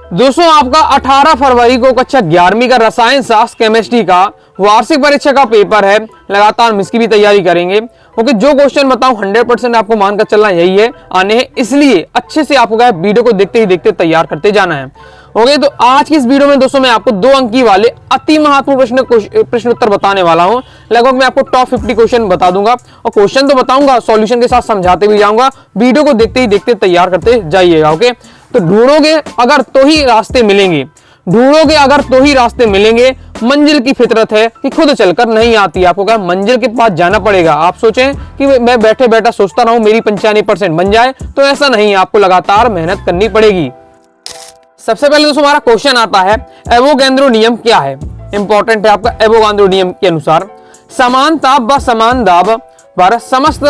दोस्तों आपका 18 फरवरी को कक्षा 11वीं का रसायन शास्त्र केमिस्ट्री का वार्षिक परीक्षा का पेपर है। लगातार हम इसकी भी तैयारी करेंगे क्योंकि जो क्वेश्चन बताऊं 100% आपको मानकर चलना यही है, आने हैं, इसलिए अच्छे से आपको क्या वीडियो को देखते ही देखते तैयार करते जाना है। ओके, तो आज की इस वीडियो में दोस्तों मैं आपको 2 अंक की वाले अति महत्वपूर्ण प्रश्न उत्तर बताने वाला हूं। लगभग मैं आपको टॉप 50 क्वेश्चन बता दूंगा और क्वेश्चन तो बताऊंगा, सॉल्यूशन के साथ समझाते भी जाऊंगा। वीडियो को देखते ही देखते तैयार करते जाइएगा। ओके, तो ढूंढोगे अगर तो ही रास्ते मिलेंगे, ढूंढोगे अगर तो ही रास्ते मिलेंगे। मंजिल की फितरत है कि खुद चलकर नहीं आती, आपको क्या मंजिल के पास जाना पड़ेगा। आप सोचें कि मैं बैठे बैठा सोचता रहूं मेरी 95% बन जाए, तो ऐसा नहीं, आपको लगातार मेहनत करनी पड़ेगी। सबसे पहले दोस्तों हमारा क्वेश्चन आता है, एवोगैड्रो नियम क्या है। इंपॉर्टेंट है आपका। एवोगैड्रो नियम के अनुसार समान ताप व समान दाब पर समस्त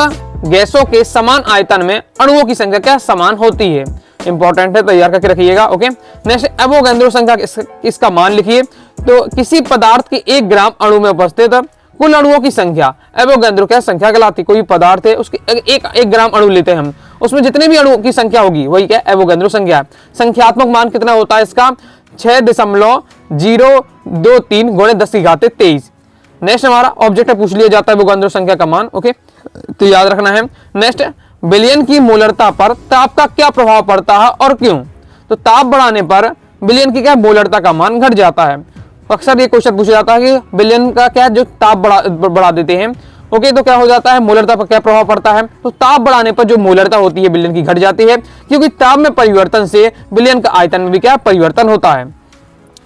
गैसों के समान आयतन में अणुओं की संख्या क्या समान होती है। इंपॉर्टेंट है, तैयार करके रखिएगा। ओके, नेक्स्ट एवोगैड्रो संख्या इसका मान लिखिए। तो किसी पदार्थ के 1 ग्राम अणु में उपस्थित कुल अणुओं की संख्या एवोगैड्रो क्या संख्या कहलाती। कोई पदार्थ है उसकी एक ग्राम अणु लेते हैं हम, उसमें जितने भी अणुओं की संख्या होगी वही क्या एवोगैड्रो संख्या है। संख्यात्मक मान कितना होता है इसका 6.023 गुणे 10⁻23। नेक्स्ट हमारा ऑब्जेक्ट पूछ लिया जाता है एवोगैड्रो संख्या का मान। ओके, तो याद रखना है। नेक्स्ट, विलयन की मोलरता पर ताप का क्या प्रभाव पड़ता है और क्यों। तो ताप बढ़ाने पर विलयन की क्या मोलरता का मान घट जाता है। अक्सर ये क्वेश्चन पूछा जाता है कि विलयन का क्या जो ताप बढ़ा देते हैं। ओके, तो क्या हो जाता है, मोलरता पर क्या प्रभाव पड़ता है। तो ताप बढ़ाने पर जो मोलरता होती है विलयन की घट जाती है, क्योंकि ताप में परिवर्तन से विलयन का आयतन में भी क्या परिवर्तन होता है।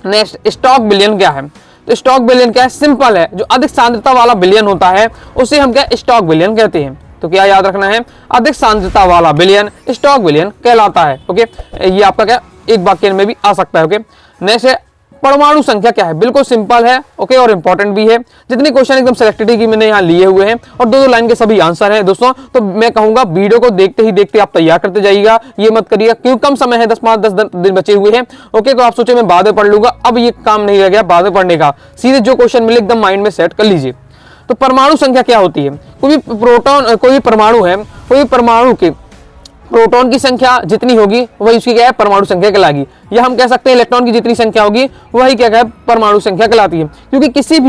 नेक्स्ट, स्टॉक विलयन क्या है। तो स्टॉक विलयन क्या है, सिंपल है, जो अधिक सांद्रता वाला विलयन होता है उसे हम क्या स्टॉक विलयन कहते हैं। तो क्या याद रखना है, अधिक सांद्रता वाला विलयन स्टॉक विलयन कहलाता है। ओके, ये आपका क्या एक वाक्य में भी आ सकता है। ओके, नेक्स्ट है परमाणु संख्या क्या है। बिल्कुल सिंपल है। ओके, और इंपॉर्टेंट भी है। जितने क्वेश्चन एकदम सिलेक्टेड की मैंने यहाँ लिए हुए हैं और 2-2 लाइन के सभी आंसर हैं दोस्तों। तो मैं कहूंगा वीडियो को देखते ही देखते आप तैयार करते जाइएगा, ये मत करिएगा क्यों कम समय है, 10 दिन बचे हुए हैं। ओके, तो आप सोचे मैं बाद में पढ़ लूंगा, अब ये काम नहीं रह गया बाद में पढ़ने का, सीधे जो क्वेश्चन मिले एकदम माइंड में सेट कर लीजिए। तो परमाणु संख्या क्या होती है। कोई भी प्रोटॉन, कोई भी परमाणु है, कोई परमाणु के प्रोटॉन की संख्या जितनी होगी वही उसकी क्या है परमाणु संख्या कहलाएगी। या हम कह सकते हैं इलेक्ट्रॉन की जितनी संख्या होगी वही क्या है परमाणु संख्या कहलाती है। क्योंकि किसी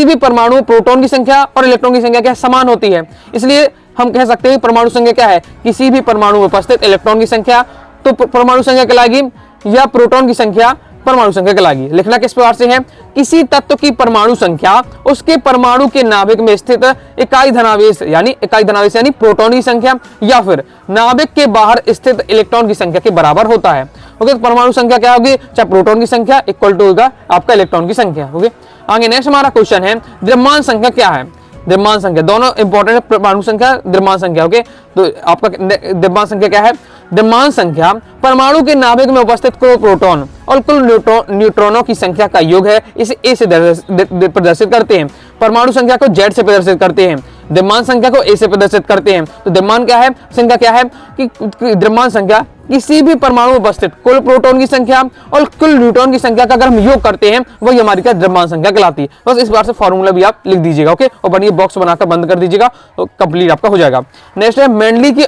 भी परमाणु प्रोटॉन की संख्या और इलेक्ट्रॉन की संख्या क्या समान होती है, इसलिए हम कह सकते हैं परमाणु संख्या क्या है किसी भी परमाणु में उपस्थित इलेक्ट्रॉन की संख्या तो परमाणु संख्या कहलाएगी, या प्रोटॉन की संख्या परमाणु संख्या कहलाएगी। लिखना किस प्रकार से है, किसी तत्व की परमाणु संख्या उसके परमाणु के नाभिक में स्थित इकाई धनावेश यानी प्रोटॉन की संख्या या फिर नाभिक के बाहर स्थित इलेक्ट्रॉन की संख्या के बराबर होता है। ओके, तो परमाणु संख्या क्या होगी, चाहे प्रोटॉन की संख्या इक्वल टू होगा आपका इलेक्ट्रॉन की संख्या। ओके, आगे नेक्स्ट हमारा क्वेश्चन है द्रव्यमान संख्या क्या है। द्रव्यमान संख्या दोनों इंपॉर्टेंट है, परमाणु संख्या द्रव्यमान संख्या। ओके, तो आपका द्रव्यमान संख्या क्या है, द्रव्यमान संख्या परमाणु के नाभिक में उपस्थित कुल प्रोटॉन और कुल न्यूट्रॉनों की संख्या का योग है। इसे ए से प्रदर्शित करते हैं, परमाणु संख्या को जेड से प्रदर्शित करते हैं, द्रव्यमान संख्या को ए से प्रदर्शित करते हैं। तो द्रव्यमान क्या है, संख्या क्या है कि द्रव्यमान संख्या किसी भी परमाणु में उपस्थित कुल प्रोटॉन की संख्या और कुल न्यूट्रॉन की संख्या का अगर हम योग करते हैं वही हमारी क्या द्रव्यमान संख्या कहलाती है। बस इस बार से फॉर्मूला भी आप लिख दीजिएगा। ओके, और बढ़िया बॉक्स बनाकर बंद कर दीजिएगा तो कंप्लीट आपका हो जाएगा। नेक्स्ट है मेंडली की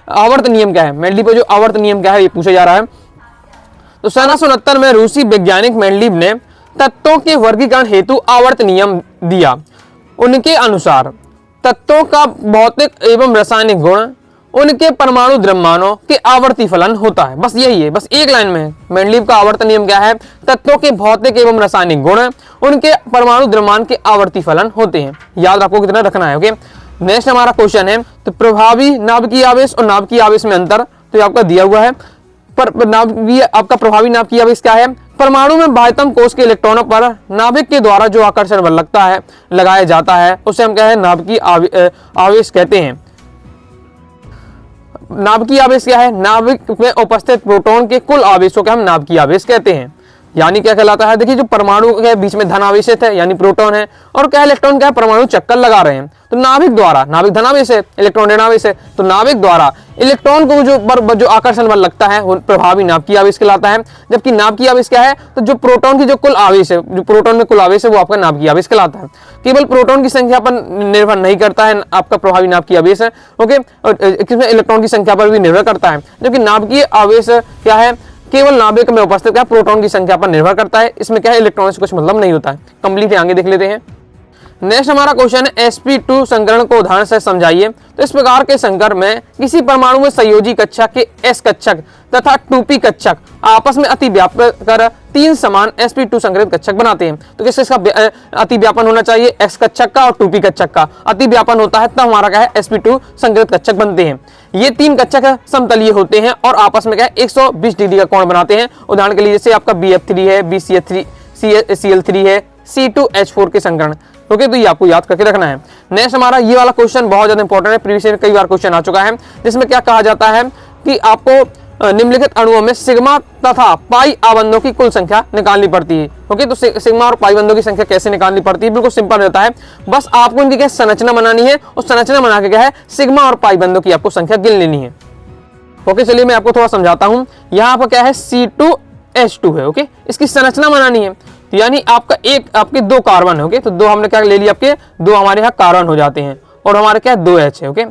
आवर्त नियम क्या है। मेंडली पे जो आवर्त नियम क्या है ये पूछा जा रहा है। तो 1769 में रूसी वैज्ञानिक मेंडलीव ने तत्वों के वर्गीकरण हेतु आवर्त नियम दिया। उनके अनुसार तत्वों का भौतिक एवं रासायनिक गुण उनके परमाणु द्रव्यमानों के आवर्ती फलन होता है। बस यही है, बस एक लाइन में मेंडलीव का आवर्त नियम क्या है, तत्वों के भौतिक एवं रासायनिक गुण उनके परमाणु द्रव्यमान के आवर्ती फलन होते हैं। याद आपको कितना रखना है। ओके, नेक्स्ट हमारा क्वेश्चन है तो प्रभावी नाभिकीय आवेश और नाभिकीय आवेश में अंतर। तो ये आपका दिया हुआ है, पर आपका प्रभावी नाभिकीय आवेश क्या है, परमाणु में बाह्यतम कोश के इलेक्ट्रॉनों पर नाभिक के द्वारा जो आकर्षण बल लगाया जाता है उसे हम क्या है नाभिकीय आवेश कहते हैं। नाभिकीय आवेश क्या है, नाभिक में उपस्थित प्रोटॉन के कुल आवेशों का हम नाभिकीय आवेश कहते हैं। यानी क्या कहलाता है, देखिए जो परमाणु के बीच में धनावेशित है यानी प्रोटॉन है और क्या इलेक्ट्रॉन क्या है परमाणु चक्कर लगा रहे हैं, तो नाभिक द्वारा, नाभिक धनावेश है इलेक्ट्रॉन ऋणावेश है, तो नाभिक द्वारा इलेक्ट्रॉन को जो आकर्षण बल लगता है वो प्रभावी नाभिकीय आवेश कहलाता है। जबकि नाभिकीय आवेश क्या है, तो जो प्रोटॉन की जो कुल आवेश है, जो प्रोटॉन में कुल आवेश है वो आपका नाभिकीय आवेश कहलाता है। केवल प्रोटॉन की संख्या पर निर्भर नहीं करता है आपका प्रभावी नाभिकीय आवेश है। ओके, और इसमें इलेक्ट्रॉन की संख्या पर भी निर्भर करता है। जबकि नाभिकीय आवेश क्या है, केवल नाभिक में उपस्थित क्या प्रोटॉन की संख्या पर निर्भर करता है। इसमें क्या है, इलेक्ट्रॉन से कुछ मतलब नहीं होता है। कंप्लीट आगे देख लेते हैं। नेक्स्ट हमारा क्वेश्चन है sp2 संकरण को उदाहरण से समझाइए। तो इस प्रकार के संकर में किसी परमाणु में संयोजी कक्षक के s कक्षक तथा 2p कक्षक आपस में अतिव्यापन कर 3 समान sp2 संकरित कक्षक बनाते हैं। तो किससे इसका अतिव्यापन होना चाहिए, x कक्षक का और 2p कक्षक का अतिव्यापन होता है, तब हमारा क्या है sp2 संकरित कक्षक बनते हैं। ये 3 कक्षक समतलीय होते हैं और आपस में क्या है 120 डिग्री का कोण बनाते हैं। उदाहरण के लिए जैसे आपका BF3 है, BCH3 Cl3 है, C2H4 के संकरण। ओके, तो ये आपको याद करके रखना है। नेक्स्ट हमारा ये वाला क्वेश्चन बहुत ज्यादा इंपॉर्टेंट है, प्रीवियस ईयर कई बार क्वेश्चन आ चुका है, जिसमें क्या कहा जाता है कि आपको निम्नलिखित अणुओं में सिग्मा तथा पाई आबंधों की कुल संख्या निकालनी पड़ती है। ओके, तो सिग्मा और पाई बंधों की संख्या कैसे निकालनी पड़ती है, बिल्कुल सिंपल रहता है। बस आपको इनकी क्या संरचना बनानी है और संरचना बना के क्या है सिग्मा और पाई बंधों की आपको संख्या गिन लेनी है। ओके, चलिए मैं आपको थोड़ा समझाता हूँ। यहाँ पर क्या है C2H2 है। ओके, इसकी संरचना बनानी है, यानी आपका आपके 2 कार्बन है। ओके, तो 2 हमने क्या ले लिया, आपके 2 हमारे यहाँ कार्बन हो जाते हैं और हमारे क्या 2H है। ओके,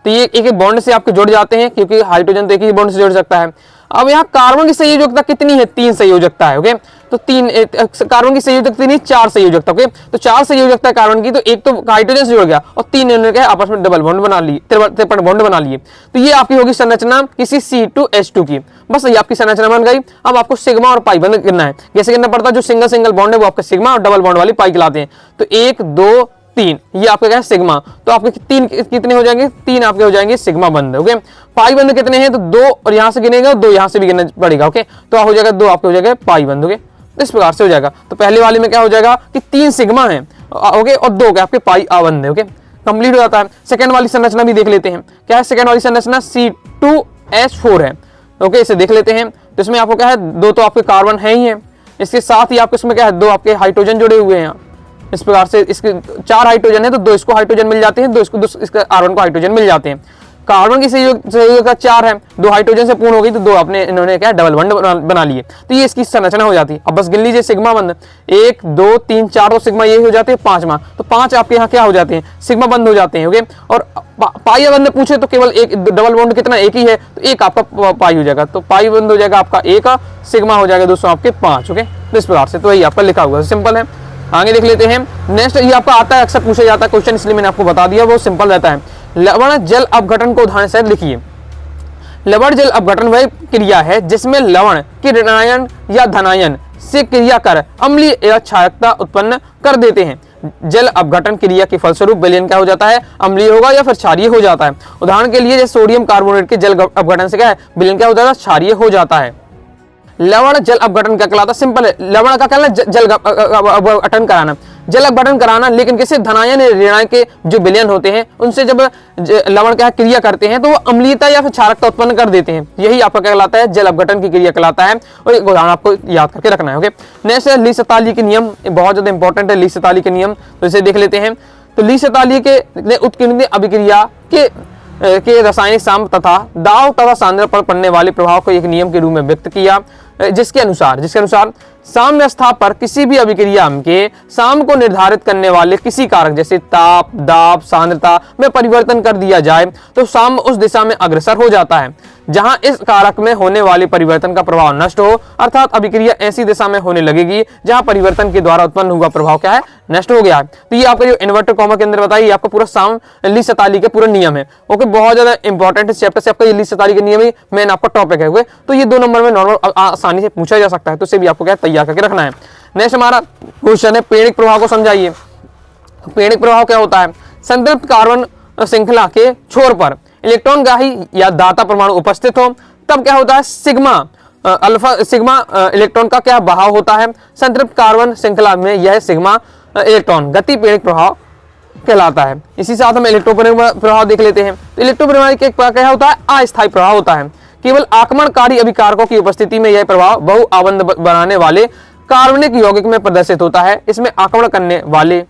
तो ये एक बॉन्ड से आपके जुड़ जाते हैं, क्योंकि हाइड्रोजन तो एक ही बॉन्ड से जुड़ सकता है। अब यहाँ कार्बन की संयोजकता कितनी है, 3 संयोजकता है। ओके, तो 3 कार्बन की संयोजकता नहीं, 4 संयोजकता। ओके, तो 4 संयोजकता कार्बन की, तो एक तो हाइड्रोजन से जुड़ गया और 3 इन्होंने क्या आपस में डबल बॉन्ड बना लिए, ट्रिपल बॉन्ड बना लिए। तो ये आपकी होगी संरचना किसी C2H2 की। बस ये आपकी संरचना बन गई। अब आपको सिग्मा और पाई बंध करना है। कैसे करना पड़ता है, जो सिंगल बॉन्ड है वो आपका सिग्मा और डबल बॉन्ड वाली पाई कहलाते हैं। तो 1 2 3 ये आपके क्या है सिग्मा, तो आपके 3 कितने हो जाएंगे, 3 आपके हो जाएंगे सिग्मा बंध। ओके, पाई बंध कितने हैं, तो 2 और यहां से गिनेगा, 2 यहां से भी गिनना पड़ेगा। ओके, तो हो जाएगा 2 आपके हो जाएगा पाई बंध। ओके, इस प्रकार से हो जाएगा। तो पहले वाले में क्या हो जाएगा कि 3 सिग्मा है, ओके, और 2 क्या आपके पाई आबंध है। ओके, कंप्लीट हो जाता है। सेकंड वाली संरचना भी देख लेते हैं। क्या है सेकंड वाली संरचना, C2H4 है। ओके, इसे देख लेते हैं। तो इसमें आपको क्या है 2 तो आपके कार्बन है ही है, इसके साथ ही आपको इसमें क्या है 2 आपके हाइड्रोजन जुड़े हुए हैं। इस प्रकार से इसके 4 हाइड्रोजन है, तो 2 इसको हाइड्रोजन मिल जाते हैं, 2 इसका कार्बन को हाइड्रोजन मिल जाते हैं। कार्बन की संयोजकता 4 है, 2 हाइड्रोजन से पूर्ण हो गई, तो 2 अपने इन्होंने क्या डबल बॉन्ड बना लिए। तो ये इसकी संरचना हो जाती है। अब बस गिन लीजिए सिग्मा बंध, 1 2 3 4 तो सिग्मा ये हो जाते हैं, 5वां तो 5 आपके यहाँ क्या हो जाते हैं सिग्मा बंध हो जाते हैं। ओके, और पाई बंध पूछे तो केवल एक डबल बॉन्ड कितना, एक ही है, तो एक आपका पाई हो जाएगा। तो पाई बंध हो जाएगा आपका 1, सिग्मा हो जाएगा दोस्तों आपके 5। ओके, तो इस प्रकार से तो यही आपका लिखा हुआ है, सिंपल है। आगे देख लेते हैं। नेक्स्ट ये आपका आता है, अक्सर पूछा जाता है क्वेश्चन, इसलिए मैंने आपको बता दिया, वो सिंपल रहता है। लवण जल अपघटन को उदाहरण से लिखिए। लवण जल अपघटन वह क्रिया है जिसमें लवण के ऋणायन या धनायन से क्रिया कर अम्लीय या क्षारकता उत्पन्न कर देते हैं। जल अपघटन क्रिया के फलस्वरूप विलयन क्या हो जाता है, अम्लीय होगा या फिर क्षारीय हो जाता है। उदाहरण के लिए जैसे सोडियम कार्बोनेट के जल अपघटन से क्या है विलयन क्या हो जाता है, क्षारीय हो जाता है। लवण जल अपघटन क्या कहलाता है, सिंपल है। लवण का कहना जल अपघटन कराना, जल अपघटन कराना, लेकिन किसी धनायन ऋणायन के जो विलयन होते हैं उनसे जब लवण क्या क्रिया करते हैं तो वो अम्लीयता या फिर क्षारकता उत्पन्न कर देते हैं। यही आपका क्या कहलाता है, जल अपघटन की क्रिया कहलाता है। और एक उदाहरण आपको याद करके रखना है। ओके, नेक्स्ट है ली-शताली के नियम, बहुत ज्यादा इंपॉर्टेंट है ली-शताली के नियम, तो इसे देख लेते हैं। तो ली-शताली के उत्कीर्णित अभिक्रिया के रासायनिक साम तथा दाब तथा सांद्रता पर पड़ने वाले प्रभाव को एक नियम के रूप में व्यक्त किया, जिसके अनुसार साम्यावस्था पर किसी भी अभिक्रिया के साम को निर्धारित करने वाले किसी कारक जैसे ताप, दाब, सांद्रता में परिवर्तन कर दिया जाए तो साम उस दिशा में अग्रसर हो जाता है जहां इस कारक में होने वाले परिवर्तन का प्रभाव नष्ट हो, अर्थात अभिक्रिया ऐसी दिशा में होने लगेगी जहां परिवर्तन के द्वारा उत्पन्न हुआ प्रभाव क्या है, नष्ट हो गया है। तो ये आपका जो इन्वर्टर कॉमा के अंदर बताइए, आपका पूरा साम ली-शताली का पूरा नियम है। ओके, बहुत ज्यादा इंपॉर्टेंट चैप्टर से आपका ये ली-शताली के नियम ही मेन आपका टॉपिक है। तो ये 2 नंबर में नॉर्मल आसानी से पूछा जा सकता है, तो इसे भी आपको क्या तैयार करके रखना है। नेक्स्ट हमारा क्वेश्चन है पेड़िक प्रभाव को समझाइए। पेड़िक प्रभाव क्या होता है, संतृप्त कार्बन श्रृंखला के छोर पर इलेक्ट्रॉन ग्राही या दाता परमाणु उपस्थित हो तब क्या होता है, सिग्मा इलेक्ट्रॉन का क्या बहाव होता है संतृप्त कार्बन श्रृंखला में, यह सिग्मा इलेक्ट्रॉन गति पेड़िक प्रभाव कहलाता है। इसी साथ हम इलेक्ट्रोपरिमाणी प्रभाव देख लेते हैं। तो इलेक्ट्रोपरिमाणी के क्या होता है, अस्थायी प्रभाव होता है। केवल आक्रमणकारी अभिकारकों की उपस्थिति में यह प्रभाव बहु आबंध बनाने वाले कार्बनिक यौगिक में प्रदर्शित होता है। इसमें आक्रमण करने वाले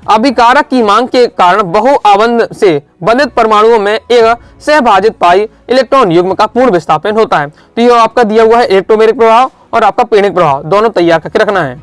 अभिकारक की मांग के कारण बहु आबंध से बंधित परमाणुओं में एक सहभाजित पाई इलेक्ट्रॉन युग्म का पूर्ण विस्थापन होता है। तो यह आपका दिया हुआ है इलेक्ट्रोमेरिक प्रभाव और आपका पेड़िक प्रभाव, दोनों तैयार करके रखना है।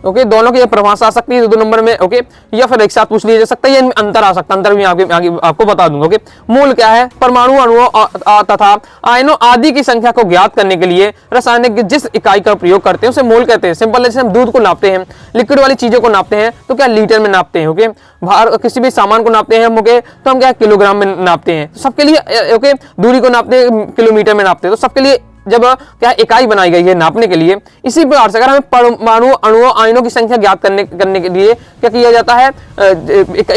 ओके, दोनों की ये परिभाषा आ सकती है 2 नंबर में, ओके, या फिर एक साथ पूछ लिया जा सकता है, या इनमें अंतर आ सकता है, अंतर भी आगे आपको बता दूंगा। ओके, मूल क्या है? परमाणु, अणुओं तथा आयनों आदि की संख्या को ज्ञात करने के लिए रासायनिक जिस इकाई का प्रयोग करते हैं उसे मोल कहते हैं। सिंपल, जैसे हम दूध को नापते हैं, लिक्विड वाली चीजों को नापते हैं तो क्या लीटर में नापते हैं। ओके, बाहर किसी भी सामान को नापते हैं हम, ओके, तो हम क्या किलोग्राम में नापते हैं। सबके लिए ओके, दूरी को नापते हैं किलोमीटर में नापते हैं, तो सबके लिए जब क्या इकाई बनाई गई है नापने के लिए, इसी प्रकार से अगर हमें परमाणु, अणुओं, आयनों की संख्या ज्ञात करने के लिए क्या किया जाता है,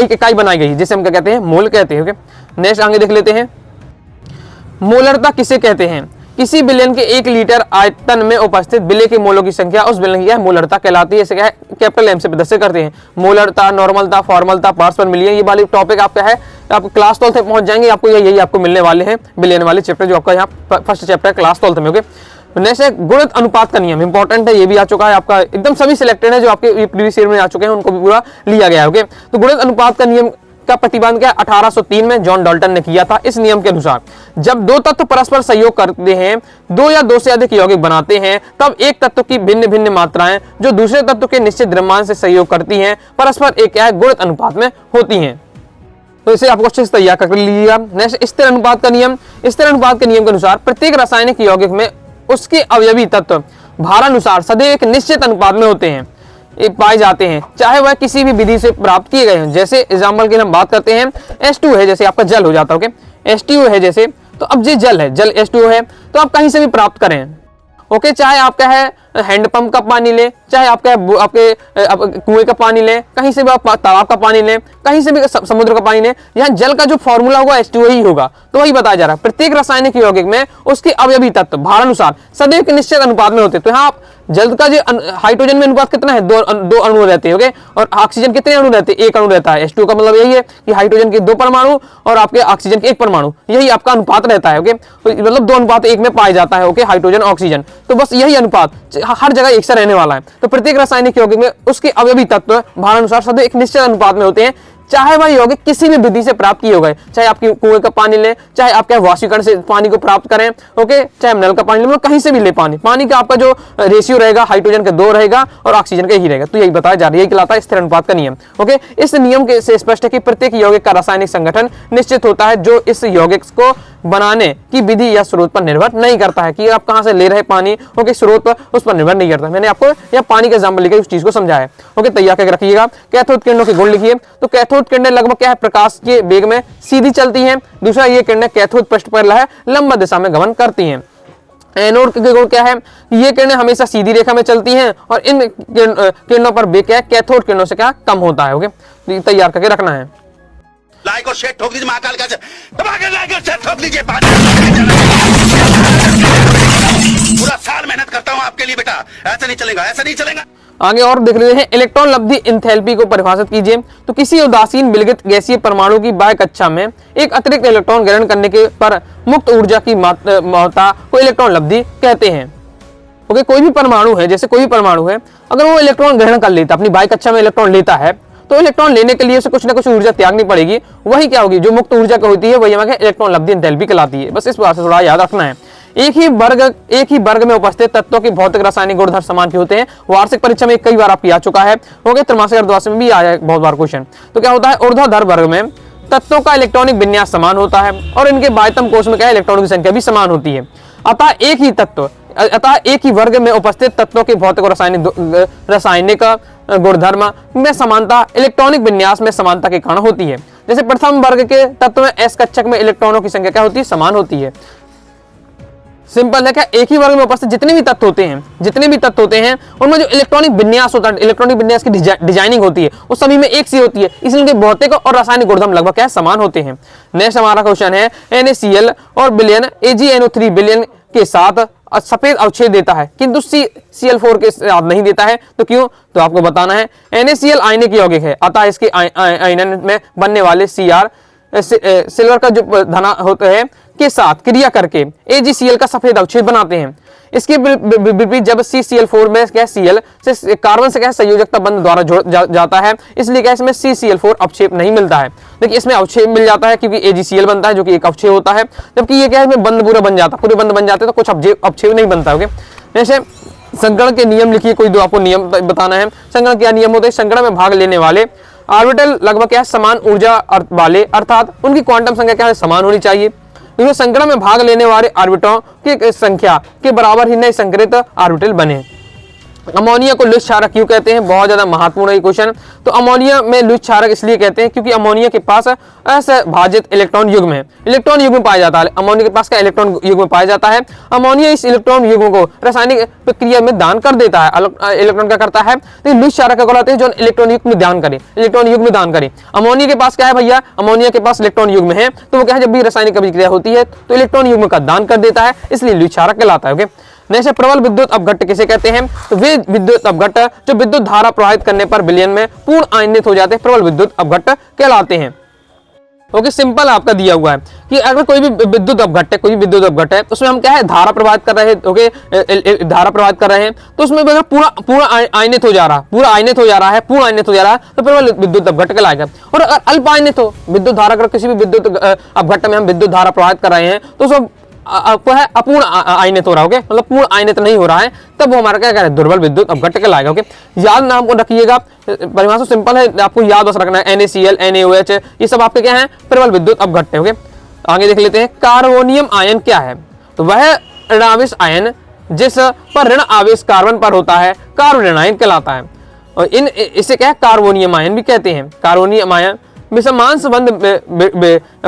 इकाई बनाई गई है जिसे हम क्या कहते हैं? मोल कहते हैं। ओके, नेक्स्ट आगे देख लेते हैं, मोलरता किसे कहते हैं? किसी विलयन के 1 लीटर आयतन में उपस्थित विलय के मोलों की संख्या उस विलयन की मोलरता कहलाती है। इसे क्या है? कैपिटल एम से प्रदर्शित करते हैं। मोलरता, नॉर्मलता, फॉर्मलता, पार्ट्स पर मिलियन, ये वाली टॉपिक आपका है, आप क्लास 12 तक पहुंच जाएंगे, आपको यही आपको मिलने वाले हैं विलयन वाले चैप्टर, जो आपका यहाँ फर्स्ट चैप्टर है क्लास 12 में। ओके, नेक्स्ट है गुणित अनुपात का नियम, इंपॉर्टेंट है, ये भी आ चुका है आपका, एकदम सभी सिलेक्टेड है जो आपके प्रीवियस ईयर में आ चुके हैं, उनको भी पूरा लिया गया है। ओके, तो गुणित अनुपात का नियम का प्रतिबंध क्या 1803 में जॉन डाल्टन ने किया था। इस नियम के अनुसार जब 2 तत्व परस्पर सहयोग करते हैं, 2 या 2 से अधिक यौगिक बनाते हैं, तब एक तत्व की भिन्न भिन्न मात्राएं जो दूसरे तत्व के निश्चित द्रव्यमान से सहयोग करती हैं, परस्पर एक क्या है? गुणित अनुपात में होती हैं। तो इसे आपको अच्छे से तैयार कर लीजिएगा। नेक्स्ट, स्थिर अनुपात का नियम। स्थिर अनुपात के नियम के अनुसार प्रत्येक रासायनिक यौगिक में उसके अवयवी तत्व भारानुसार सदैव एक निश्चित अनुपात में होते हैं, पाए जाते हैं, चाहे वह किसी भी विधि से प्राप्त किए गए हों। जैसे एग्जाम्पल के लिए हम बात करते हैं, H2 है, जैसे आपका जल हो जाता है। ओके, H2 है जैसे, तो अब ये जल है, जल H2 है, तो आप कहीं से भी प्राप्त करें। ओके, चाहे आपका है हैंडपंप का पानी ले, चाहे आपके कुएं का पानी ले, कहीं से भी आप तालाब का पानी ले, कहीं से भी समुद्र का पानी ले, यहाँ जल का जो फॉर्मूला होगा H2 ही होगा। तो वही बताया जा रहा है, प्रत्येक रासायनिक यौगिक में उसके अवयवी तत्व भारानुसार सदैव एक निश्चित अनुपात में होते हैं। तो यहाँ जल का जो हाइड्रोजन में अनुपात कितना है? 2 अणु रहते हैं। ओके, और ऑक्सीजन कितने अणु रहते हैं? 1 अणु रहता है। H2 का मतलब यही है कि हाइड्रोजन के 2 परमाणु और आपके ऑक्सीजन के 1 परमाणु, यही आपका अनुपात रहता है। ओके, मतलब 2:1 में पाया जाता है। ओके, हाइड्रोजन ऑक्सीजन, तो बस यही अनुपात हर जगह एक सा रहने वाला है। तो प्रत्येक रासायनिक यौगिक में उसके अवयवी तत्व भारानुसार सदैव एक निश्चित अनुपात में होते हैं, चाहे वह यौगिक किसी भी विधि से प्राप्त किए हो गए, चाहे आपकी कुएं का पानी लें, चाहे आपके वाष्पीकरण से पानी को प्राप्त करें। ओके, चाहे नल का पानी लें, कहीं से भी ले पानी का आपका जो रेशियो रहेगा हाइड्रोजन का 2 रहेगा और ऑक्सीजन का ही रहेगा। तो यही बताया जा रहा है, यही कहलाता है स्थिर अनुपात का नियम। ओके, इस नियम के से स्पष्ट है कि प्रत्येक यौगिक का रासायनिक संगठन निश्चित होता है, जो इस यौगिक को बनाने की विधि या स्रोत पर निर्भर नहीं करता है कि आप कहां से ले रहे पानी। ओके, स्रोत पर उस पर निर्भर नहीं करता। मैंने आपको यह पानी का एग्जाम्पल लेकर उस चीज को समझाया। ओके, तैयार करके रखिएगा। कैथोड किरणों के गुण लिखिए। तो कैथोड किरणें लगभग क्या है? प्रकाश के वेग में सीधी चलती हैं। दूसरा, ये किरणें कैथोड पृष्ठ पर लंबा दिशा में गमन करती हैं। एनोड के गुण क्या है? ये किरणें हमेशा सीधी रेखा में चलती हैं और इन किरणों पर वेग क्या है? कैथोड किरणों से क्या कम होता है। ओके, तैयार करके रखना है। लाइक और शेयर ठोक लीजिए, महाकाल का दबा के लाइक और शेयर ठोक लीजिए। पूरा साल मेहनत करता हूं आपके लिए बेटा, ऐसा नहीं चलेगा, ऐसा नहीं चलेगा। आगे और देख लेते हैं, इलेक्ट्रॉन लब्धि इंथैल्पी को परिभाषित कीजिए। तो किसी उदासीन विलगित गैसीय परमाणु की बाह्य कक्षा में एक अतिरिक्त इलेक्ट्रॉन ग्रहण करने के पर मुक्त ऊर्जा की मात्रा को इलेक्ट्रॉन लब्धि कहते हैं। ओके, कोई भी परमाणु है, जैसे कोई भी परमाणु है, अगर वो इलेक्ट्रॉन ग्रहण कर लेता, अपनी बाह्य कक्षा में इलेक्ट्रॉन लेता है, तो इलेक्ट्रॉन लेने के लिए उसे कुछ ना कुछ ऊर्जा त्यागनी पड़ेगी। वही क्या होगी? जो मुक्त ऊर्जा की होती है वही हमारे इलेक्ट्रॉन लब्धि इंथैल्पी कहलाती है। बस इस बात से थोड़ा याद रखना है। एक ही वर्ग में उपस्थित तत्वों के भौतिक रासायनिक गुणधर्म समान के होते हैं। वार्षिक परीक्षा में कई बार आपकी आ चुका है। ओके, त्रैमासिक अर्धवार्षिक में भी आया है बहुत बार क्वेश्चन। तो क्या होता है? ऊर्ध्वाधर वर्ग में तत्वों का इलेक्ट्रॉनिक विन्यास समान होता है और इनके बाह्यतम कोश में क्या है? इलेक्ट्रॉनों की संख्या भी समान होती है। अतः एक ही वर्ग में उपस्थित तत्वों के भौतिक और रासायनिक गुणधर्म में समानता इलेक्ट्रॉनिक विन्यास में समानता के कारण होती है। जैसे प्रथम वर्ग के तत्व में एस कक्षक में इलेक्ट्रॉनों की संख्या क्या होती है? समान होती है। सिंपल है क्या? एक ही वर्ग में उपस्थित जितने भी तत्व होते हैं उनमें जो इलेक्ट्रॉनिक विन्यास होता है, इलेक्ट्रॉनिक विन्यास की डिजाइनिंग होती है, उस सभी में एक सी होती है, इसलिए उनके भौतिक और रासायनिक गुणधर्म लगभग क्या समान होते हैं। नेक्स्ट हमारा क्वेश्चन है, NaCl और विलयन AgNO3 विलयन के साथ सफेद अवच्छेद देता है किंतु Cl4 के साथ नहीं देता है। तो क्यों? तो आपको बताना है। NaCl आयनिक यौगिक है, अतः इसके आयनन में बनने वाले Cr सिल्वर का जो धना होता है के साथ क्रिया करके AgCl का सफेद अवच्छेद बनाते हैं। इसके विपरीत जब CCl4 में क्या Cl से कार्बन से क्या संयोजकता बंध द्वारा जोड़ जाता है, इसलिए क्या इसमें CCl4 अवक्षेप नहीं मिलता है। देखिए इसमें अवक्षेप मिल जाता है क्योंकि AgCl बनता है जो कि एक अवक्षेप होता है, जबकि ये क्या है इसमें बंध पूरा बन जाता है, पूरे बंध बन जाते हैं तो कुछ अवक्षेप नहीं बनता। ओके, जैसे संगणन के नियम लिखिए, कोई दो आपको नियम बताना है। संगणन क्या नियम होते हैं? संगणन में भाग लेने वाले ऑर्बिटल लगभग क्या है, समान ऊर्जा वाले, अर्थात उनकी क्वांटम संख्या क्या है, समान होनी चाहिए। क्योंकि संगणन में भाग लेने वाले ऑर्बिटों की संख्या के बराबर ही नए संकरित ऑर्बिटल बने। अमोनिया को लुईस क्षारक क्यों कहते हैं? बहुत ज्यादा महत्वपूर्ण है क्वेश्चन। तो अमोनिया में लुईस क्षारक इसलिए कहते हैं क्योंकि अमोनिया के पास असभाजित इलेक्ट्रॉन युग्म है, इलेक्ट्रॉन युग्म पाया जाता है। अमोनिया के पास क्या इलेक्ट्रॉन युग्म पाया जाता है? अमोनिया इस इलेक्ट्रॉन युग्म को रासायनिक प्रक्रिया में दान कर देता है। इलेक्ट्रॉन क्या करता है? तो लुईस क्षारक क्या कहलाते हैं? जो इलेक्ट्रॉन युग्म में दान करे, इलेक्ट्रॉन युग्म में दान करे। अमोनिया के पास क्या है भैया? अमोनिया के पास इलेक्ट्रॉन युग्म है, तो वो क्या है, जब भी रासायनिक अभिक्रिया होती है तो इलेक्ट्रॉन युग्म का दान कर देता है, इसलिए लुईस क्षारक कहलाता है। ओके, नेक्स्ट प्रबल विद्युत अपघट्ट किसे कहते हैं? तो वे विद्युत अपघट्ट जो विद्युत धारा प्रवाहित करने पर विलयन में पूर्ण आयनित हो जाते हैं, प्रबल विद्युत अपघट्ट कहलाते हैं। ओके, सिंपल आपका दिया हुआ है कि अगर कोई भी विद्युत अपघट्ट है, कोई भी विद्युत अपघट्ट है, उसमें हम क्या है, धारा प्रवाहित कर रहे हैं। ओके, धारा प्रवाहित कर रहे हैं, तो उसमें अगर पूरा आयनित हो जा रहा है, पूर्ण आयनित हो जा रहा है, तो प्रबल विद्युत अपघट्ट कहलाएगा। और अगर अल्प आयनित हो विद्युत धारा, अगर किसी भी विद्युत अपघट्ट में हम विद्युत धारा प्रवाहित कर रहे हैं, तो उसको आपको है अपूर्ण आयनित हो रहा है। ओके, मतलब पूर्ण आयनित नहीं हो रहा है, तब वो हमारा क्या कह रहा है, दुर्बल विद्युत अपघट्ट कहलाएगा। ओके, याद नाम को रखिएगा, परिभाषा सिंपल है, आपको याद बस रखना है। NaCl, NaOH ये सब आपके क्या है, प्रबल विद्युत अपघट्ट है। ओके, आगे देख लेते हैं, कार्बोनियम आयन क्या है? तो वह ऋणावेश आयन जिस पर ऋण आवेश कार्बन पर होता है, कार्बोनियम आयन कहलाता है। और इसे क्या है, कार्बोनियम आयन भी कहते हैं। कार्बोनियम आयन विषमान संबंध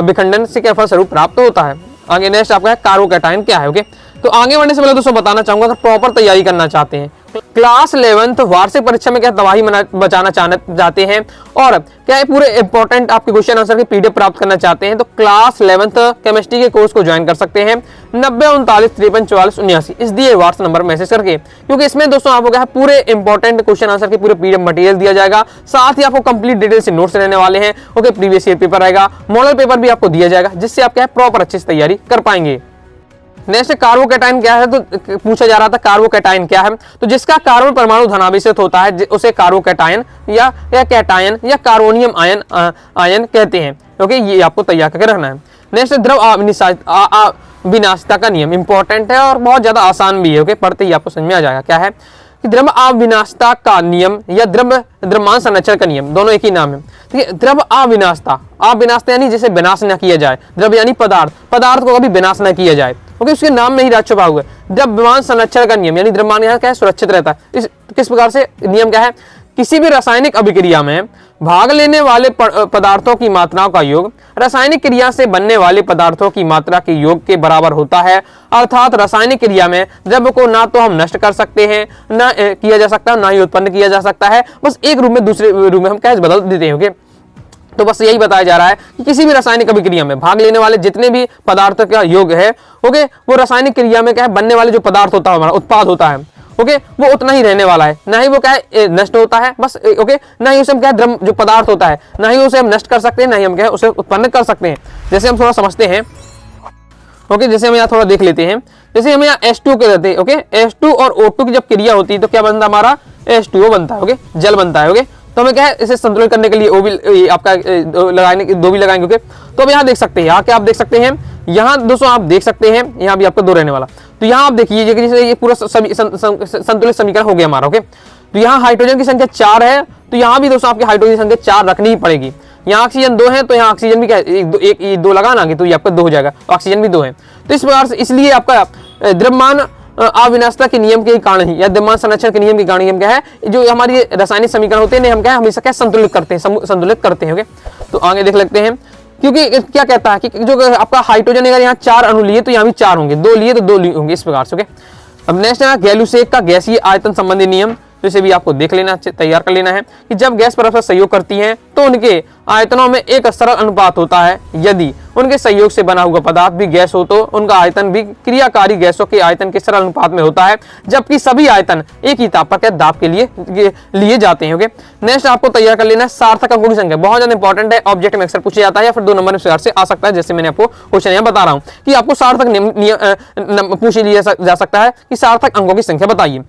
विखंडन से क्या फलस्वरूप प्राप्त होता है। आगे नेक्स्ट आपका है कार्बोकैटायन क्या है। ओके, तो आगे बढ़ने से पहले दोस्तों बताना चाहूंगा, अगर प्रॉपर तैयारी करना चाहते हैं, क्लास 11th वार्षिक परीक्षा में क्या तबाही बचाना चाहते हैं और क्या है पूरे इंपॉर्टेंट आपके क्वेश्चन आंसर की PDF प्राप्त करना चाहते हैं, तो क्लास 11th केमिस्ट्री के कोर्स को ज्वाइन कर सकते हैं 90 39 53 44 79 इस दिए व्हाट्सएप नंबर मैसेज करके। क्योंकि इसमें दोस्तों आपको क्या है पूरे इंपॉर्टेंट क्वेश्चन आंसर के पूरे PDF मटेरियल दिया जाएगा, साथ ही आपको कंप्लीट डिटेल से नोट्स रहने वाले हैं। ओके, प्रीवियस ईयर पेपर रहेगा, मॉडल पेपर भी आपको दिया जाएगा, जिससे आप क्या है प्रॉपर अच्छे से तैयारी कर पाएंगे। नेक्स्ट कार्बोकैटायन क्या है, तो पूछा जा रहा था कार्बोकैटायन क्या है, तो जिसका कार्बन परमाणु धनावेशित होता है उसे कार्बोकैटायन या कैटायन या कार्बोनियम आयन कहते हैं। ओके, ये आपको तैयार करके रखना है। नेक्स्ट द्रव अविनाशिता का नियम इंपॉर्टेंट है और बहुत ज्यादा आसान भी है। ओके, पढ़ते ही आपको समझ में आ जाएगा क्या है कि द्रव अविनाशिता का नियम या द्रव्यमान संरक्षण का नियम, दोनों एक ही नाम है। ठीक है, द्रव अविनाशिता, अविनाशिता यानी जिसे विनाश न किया जाए, द्रव्य यानी पदार्थ को कभी विनाश न किया जाए। ओके, उसके नाम में ही राज छुपा हुआ है। द्रव्यमान संरक्षण का नियम यानी द्रव्यमान यहाँ क्या है, सुरक्षित रहता है। किस प्रकार से नियम क्या है, किसी भी रासायनिक अभिक्रिया में भाग लेने वाले पदार्थों की मात्राओं का योग रासायनिक क्रिया से बनने वाले पदार्थों की मात्रा के योग के बराबर होता है। अर्थात रासायनिक क्रिया में द्रव्य को ना तो हम नष्ट कर सकते हैं, ना किया जा सकता है, ना ही उत्पन्न किया जा सकता है, बस एक रूप में दूसरे रूप में हम क्या बदल देते हैं। ओके, तो बस यही बताया जा रहा है कि किसी भी रासायनिक अभिक्रिया में भाग लेने वाले जितने भी पदार्थ का योग है, ओके, वो रासायनिक क्रिया में क्या है बनने वाले जो पदार्थ होता है, हमारा उत्पाद होता है, ओके, वो उतना ही रहने वाला है, ना ही वो क्या है नष्ट होता है, बस ओके, ना ही उसे हम क्या द्रव जो पदार्थ होता है, ना ही उसे हम नष्ट कर सकते हैं, ना ही हम क्या है उसे उत्पन्न कर सकते हैं। जैसे हम थोड़ा समझते हैं, ओके, जैसे हम यहाँ थोड़ा देख लेते हैं, जैसे हम यहाँ H2 के रहते हैं। ओके, H2 और O2 की जब क्रिया होती है तो क्या बनता है, हमारा H2O बनता है। ओके, जल बनता है। ओके, तो हमें क्या है इसे संतुलित करने के लिए ओ भी आपका दो भी लगाएंगे। ओके, तो अब यहाँ देख सकते हैं, यहाँ क्या आप देख सकते हैं, यहाँ दोस्तों आप देख सकते हैं, यहाँ भी आपका 2 रहने वाला। तो यहाँ आप देखिए जैसे ये पूरा संतुलित समीकरण हो गया हमारा। ओके, तो यहाँ हाइड्रोजन की संख्या 4 है, तो यहाँ भी दोस्तों आपकी हाइड्रोजन की संख्या 4 रखनी ही पड़ेगी। यहाँ ऑक्सीजन 2 है, तो यहाँ ऑक्सीजन भी क्या है 2 लगाना, तो ये आपका 2 हो जाएगा, ऑक्सीजन भी 2 है। तो इस प्रकार से इसलिए आपका द्रव्यमान अविनाशिता के नियम के कारण ही या द्रव्यमान संरक्षण के नियम के कारण हम क्या है जो हमारी रासायनिक समीकरण होते हैं हम क्या हमेशा क्या संतुलित करते हैं। ओके, तो आगे देख लेते हैं, क्योंकि क्या कहता है कि जो आपका हाइड्रोजन अगर यहाँ 4 अणु लिए तो यहाँ भी 4 होंगे, 2 लिए तो 2 होंगे, इस प्रकार से। ओके, अब नेक्स्ट है गैलुसेक का गैसीय आयतन संबंधी नियम, तो इसे भी आपको देख लेना, तैयार कर लेना है कि जब गैस परस्पर सहयोग करती हैं तो उनके आयतनों में एक सरल अनुपात होता है। यदि उनके सहयोग से बना हुआ पदार्थ भी गैस हो तो उनका आयतन भी क्रियाकारी गैसों के आयतन के सरल अनुपात में होता है, जबकि सभी आयतन एक ही ताप पर दाब के लिए जाते हैं। ओके, नेक्स्ट आपको तैयार कर लेना है सार्थक अंकों की संख्या, बहुत ज्यादा इंपॉर्टेंट है, ऑब्जेक्ट में अक्सर पूछा जाता है या फिर 2 नंबर में से आ सकता है। जैसे मैंने आपको क्वेश्चन यहाँ बता रहा हूँ कि आपको सार्थक पूछ लिया जा सकता है कि सार्थक अंकों की संख्या बताइए।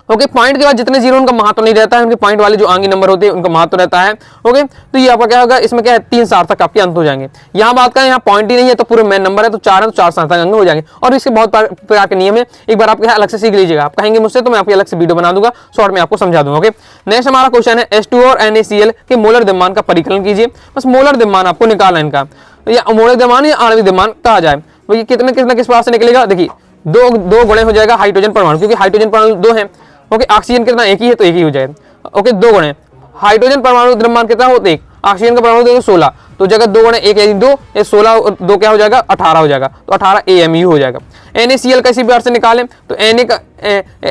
ओके, पॉइंट के बाद जितने जीरो उनका महत्व नहीं रहता है, उनके पॉइंट वाले जो आगे नंबर होते हैं उनका महत्व रहता है। ओके, तो ये आपका क्या होगा, इसमें क्या है 3 सार्थक आपके अंक हो जाएंगे। यहाँ बात करें यहाँ पॉइंट ही नहीं है तो पूरे मेन नंबर है तो 4 है तो 4 सार्थक अंक हो जाएंगे। और इसके बहुत प्रकार के नियम है, एक बार आप अलग से सीख लीजिएगा। आप कहेंगे मुझसे तो मैं आपकी अलग से वीडियो बना दूंगा, शॉर्ट में आपको समझा दूंगा। ओके, नेक्स्ट हमारा क्वेश्चन है H2O और NaCl के मोलर द्रव्यमान का परिकलन कीजिए। बस मोलर द्रव्यमान आपको निकालना है इनका, या मोलर द्रव्यमान या आणविक द्रव्यमान कहा जाए। तो ये कितने किस प्रकार से निकलेगा, देखिए दो गुणे हो जाएगा हाइड्रोजन परमाणु, क्योंकि हाइड्रोजन परमाणु 2 है। ओके, ऑक्सीजन कितना, एक ही है तो एक ही हो जाएगा। ओके, 2 गुणे हाइड्रोजन परमाणु द्रव्यमान कितना होता है, 1, ऑक्सीजन का परमाणु 16, तो जगह 2 गुणे 1 यानी 2, ये 16 और 2 क्या हो जाएगा 18 हो जाएगा, तो 18 AMU हो जाएगा। NaCl कैसी प्रकार से निकालें, तो Na का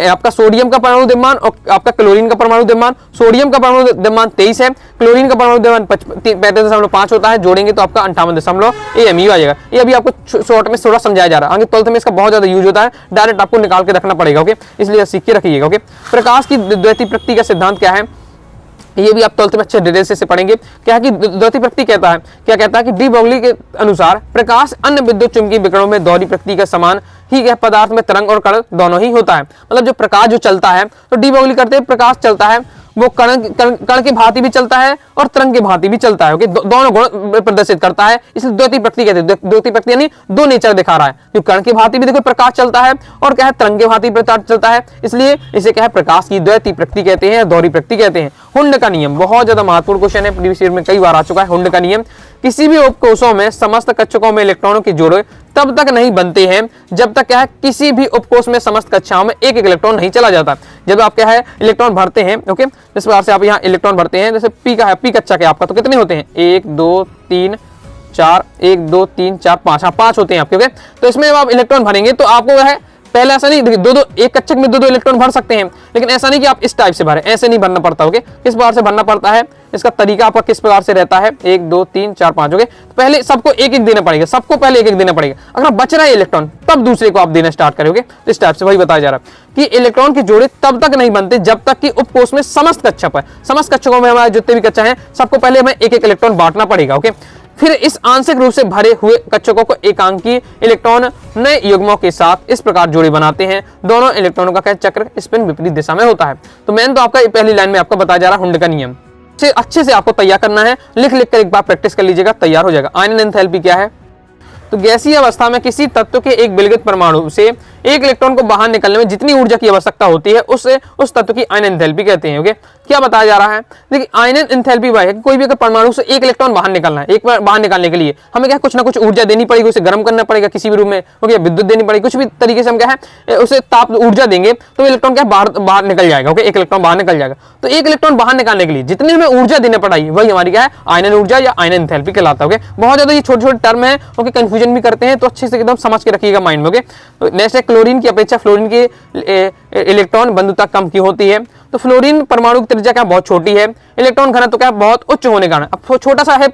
आपका सोडियम का परमाणु द्रव्यमान और आपका क्लोरीन का परमाणु द्रव्यमान, सोडियम का परमाणु द्रव्यमान 23 है, क्लोरीन का परमाणु द्रव्यमान 35.5 होता है, जोड़ेंगे तो आपका 58 AMU आ जाएगा। ये अभी आपको शॉर्ट में थोड़ा समझाया जा रहा है, आगे 12th में इसका बहुत ज्यादा यूज होता है, डायरेक्ट आपको निकाल के रखना पड़ेगा। ओके, इसलिए सीख के रखिएगा। ओके, प्रकाश की द्वैतीय प्रकृति का सिद्धांत क्या है, ये भी आप 12th में अच्छे डिटेल से पढ़ेंगे। क्या है कि द्वैतीय प्रकृति कहता है, क्या कहता है कि डी ब्रोगली के अनुसार प्रकाश अन्य विद्युत चुंबकीय विकिरणों में दोहरी प्रकृति का समान ही यह पदार्थ में तरंग और कण दोनों ही होता है। मतलब जो प्रकाश जो चलता है, तो डी ब्रोगली करते हैं प्रकाश चलता है वो कण की भांति भी चलता है और तरंग की भांति भी चलता है। ओके, दोनों गुण प्रदर्शित करता है, इसलिए द्वैतीय प्रकृति कहते हैं। द्वैतीय प्रकृति यानी दो नेचर दिखा रहा है, जो कण की भांति भी देखो प्रकाश चलता है और क्या है तरंग की भांति प्रकाश चलता है, इसलिए इसे क्या है प्रकाश की द्वैतीय प्रकृति कहते हैं, दोहरी प्रकृति कहते हैं। हुंड का नियम बहुत ज्यादा महत्वपूर्ण क्वेश्चन है, प्रीवियस ईयर में कई बार आ चुका है। हुंड का नियम, किसी भी उपकोषों में समस्त कक्षकों में इलेक्ट्रॉनों के जोड़े तब तक नहीं बनते हैं जब तक क्या है किसी भी उपकोष में समस्त कक्षाओं में एक इलेक्ट्रॉन नहीं चला जाता। जब आप क्या है इलेक्ट्रॉन भरते हैं, ओके, जिस प्रकार से आप यहाँ इलेक्ट्रॉन भरते हैं, जैसे पी का है, पी कक्षा के आपका तो कितने होते हैं 1 2 3 4 1 2 3 4 5, हाँ 5 होते हैं आपके। ओके, तो इसमें जब आप इलेक्ट्रॉन भरेंगे तो आपको है पहले ऐसा नहीं, दो एक कक्षक में दो इलेक्ट्रॉन भर सकते हैं, लेकिन ऐसा नहीं कि आप इस टाइप से भरें, ऐसे नहीं भरना पड़ता। ओके, किस प्रकार से भरना पड़ता है, इसका तरीका आपका किस प्रकार से रहता है 1 2 3 4 5। ओके, तो पहले सबको एक एक देना पड़ेगा, सबको पहले एक एक देना पड़ेगा। अगर बच रहा है इलेक्ट्रॉन तब दूसरे को आप देना स्टार्ट करोगे। तो इस टाइप से वही बताया जा रहा है कि इलेक्ट्रॉन के जोड़े तब तक नहीं बनते जब तक कि उपकोष में समस्त कक्षक है, समस्त कक्षकों में हमारे जितने भी कक्षा है सबको पहले हमें एक एक इलेक्ट्रॉन बांटना पड़ेगा। ओके, फिर इस आंशिक रूप से भरे हुए कक्षकों को एकांकी इलेक्ट्रॉन नए युग्मों के साथ इस प्रकार जोड़े बनाते हैं। दोनों इलेक्ट्रॉनों का क्या चक्र स्पिन विपरीत दिशा में होता है। तो मैंने तो आपका पहली लाइन में आपको बताया जा रहा है हुंड का नियम, अच्छे से आपको तैयार करना है, लिख लिख कर एक बार प्रैक्टिस कर लीजिएगा, तैयार हो जाएगा। आयनन एंथैल्पी क्या है, तो गैसीय अवस्था में किसी तत्व के एक विलगित परमाणु से एक इलेक्ट्रॉन को बाहर निकलने में जितनी ऊर्जा की आवश्यकता होती है उसे उस तत्व की आयनन एंथैल्पी कहते हैं। ओके, क्या बताया जा रहा है, देखिए आयनन एंथैल्पी वह है कि कोई भी अगर परमाणु से एक इलेक्ट्रॉन बाहर निकलना है, एक बार बाहर निकालने के लिए हमें क्या कुछ ना कुछ ऊर्जा देनी पड़ेगी, उसे गर्म करना पड़ेगा किसी भी रूप में, ओके, विद्युत देनी पड़ेगी, कुछ भी तरीके से हम क्या है उसे ताप ऊर्जा देंगे तो इलेक्ट्रॉन क्या बाहर निकल जाएगा। ओके, एक इलेक्ट्रॉन बाहर निकल जाएगा। तो एक इलेक्ट्रॉन बाहर निकालने के लिए जितनी हमें ऊर्जा देनी पड़ेगी वही हमारी क्या है आयनन ऊर्जा या आयनन एंथैल्पी कहलाता है। ओके, बहुत ज्यादा ये छोटे छोटे टर्म है, ओके, कंफ्यूजन भी करते हैं, तो अच्छे से एकदम समझ के रखिएगा माइंड में। ओके, तो नेक्स्ट है क्लोरीन की अपेक्षा फ्लोरीन की इलेक्ट्रॉन बंधुता कम की होती है। तो फ्लोरीन परमाणु की त्रिज्या क्या बहुत छोटी है, इलेक्ट्रॉन घनत्व क्या बहुत उच्च होने का, अब छोटा सा है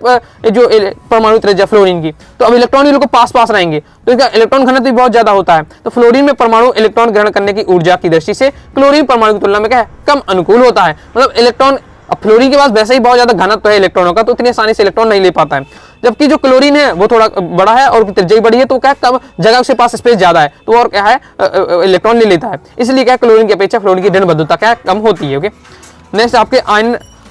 जो परमाणु त्रिज्या फ्लोरीन की, तो अब इलेक्ट्रॉन ये लोग पास पास रहेंगे तो इसका इलेक्ट्रॉन घनत्व भी बहुत ज्यादा होता है। तो फ्लोरीन में परमाणु इलेक्ट्रॉन ग्रहण करने की ऊर्जा की दृष्टि से क्लोरीन परमाणु की तुलना में क्या है कम अनुकूल होता है। मतलब इलेक्ट्रॉन, अब फ्लोरीन के पास वैसे ही बहुत ज्यादा घनत्व है इलेक्ट्रॉनों का, तो इतनी आसानी से इलेक्ट्रॉन नहीं ले पाता है, जबकि जो क्लोरीन है वो थोड़ा बड़ा है और त्रिज्या बड़ी है, तो क्या कम जगह उसके पास स्पेस ज्यादा है, तो और क्या है इलेक्ट्रॉन ले लेता है, इसलिए क्या क्लोरीन की अपेक्षा फ्लोरीन की ऋण बंधुता क्या कम होती है। ओके, नेक्स्ट आपके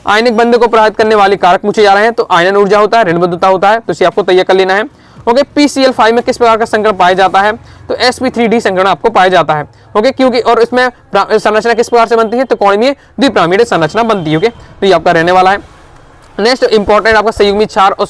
आयनिक बंध को प्रभावित करने वाले कारक पूछे जा रहे हैं। तो आयनन ऊर्जा होता है, ऋण बंधुता होता है, तो इसे आपको तैयार कर लेना है। ओके, PCl5 में किस प्रकार का संकरण पाया जाता है, तो sp3d संकरण आपको पाया जाता है। ओके, क्योंकि और इसमें संरचना किस प्रकार से बनती है, तो कोणीय द्विपिरामिड संरचना बनती है। ओके, तो ये आपका रहने वाला है। नेक्स्ट इंपॉर्टेंट आपका संयुग्मी क्षार और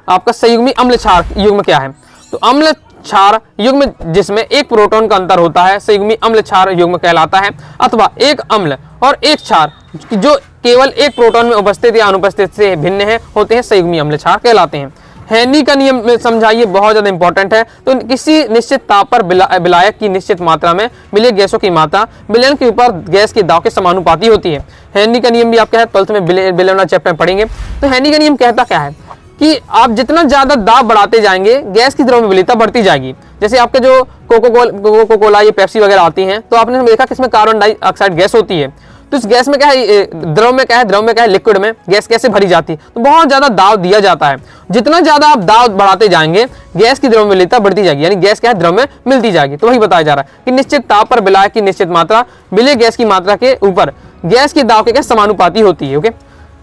आपका संयुग्मी अम्ल क्षार युग्म क्या है, तो अम्ल क्षार युग्म जिसमें एक प्रोटॉन का अंतर होता है संयुग्मी अम्ल क्षार युग्म कहलाता है, अथवा एक अम्ल और एक क्षार जो केवल एक प्रोटॉन में उपस्थित या अनुपस्थित से भिन्न है होते हैं संयुग्मी अम्ल क्षार कहलाते हैं। हेनी का नियम समझाइए, बहुत ज्यादा इंपॉर्टेंट है। तो किसी निश्चित ताप पर विलायक की निश्चित मात्रा में मिले गैसों की मात्रा विलयन के ऊपर गैस के दाब के समानुपाती होती है। हेनी का नियम भी आपका है 12th में विलयन चैप्टर में पढ़ेंगे। तो हेनी का नियम कहता क्या है कि आप जितना ज्यादा दाब बढ़ाते जाएंगे गैस की द्रव्यलीनता बढ़ती जाएगी। जैसे आपके जो कोको कोला ये पेप्सी वगैरह आती हैं, तो आपने देखा कि इसमें कार्बन डाइऑक्साइड गैस होती है, तो इस गैस में क्या है, द्रव में क्या है, द्रव में क्या है, लिक्विड में गैस कैसे भरी जाती है, तो बहुत ज्यादा दाब दिया जाता है। जितना ज्यादा आप दाब बढ़ाते जाएंगे गैस की द्रव मिलता बढ़ती जाएगी, यानी गैस क्या है, द्रव में मिलती जाएगी। तो वही बताया जा रहा है कि निश्चित ताप पर विलायक की निश्चित मात्रा मिले गैस की मात्रा के ऊपर गैस की दाब के क्या समानुपाती होती है। ओके,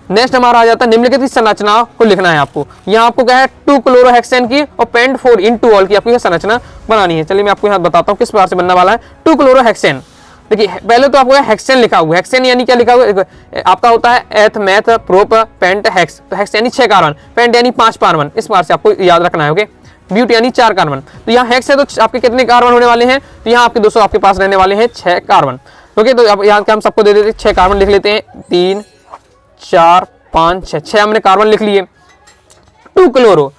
नेक्स्ट हमारा आ जाता है निम्नलिखित संरचना को लिखना है आपको। यहाँ आपको क्या है 2 क्लोरोहेक्सेन की और पेंट 4 इन 2 ऑल की आपको संरचना बनानी है। चलिए मैं आपको यहाँ बताता हूँ किस प्रकार से बनने वाला है 2 क्लोरोहेक्सेन। देखिए पहले तो आपको हेक्सेन लिखा हुआ है। हेक्सेन यानी क्या लिखा हुआ है, आपका होता है एथ मैथ प्रोप पेंट हेक्स। तो हेक्स यानी 6 कार्बन, पेंट यानी 5 कार्बन, इस प्रकार से आपको याद रखना है। ओके, ब्यूट यानी 4 कार्बन। तो यहाँ हेक्स है तो आपके कितने कार्बन होने वाले हैं, तो यहाँ आपके दोस्तों आपके पास रहने वाले हैं 6 कार्बन। ओके, तो अब यहाँ हम सबको दे देते हैं 6 कार्बन लिख लेते हैं, 3 4 5 6 हमने कार्बन लिख लिए। 2 क्लोरो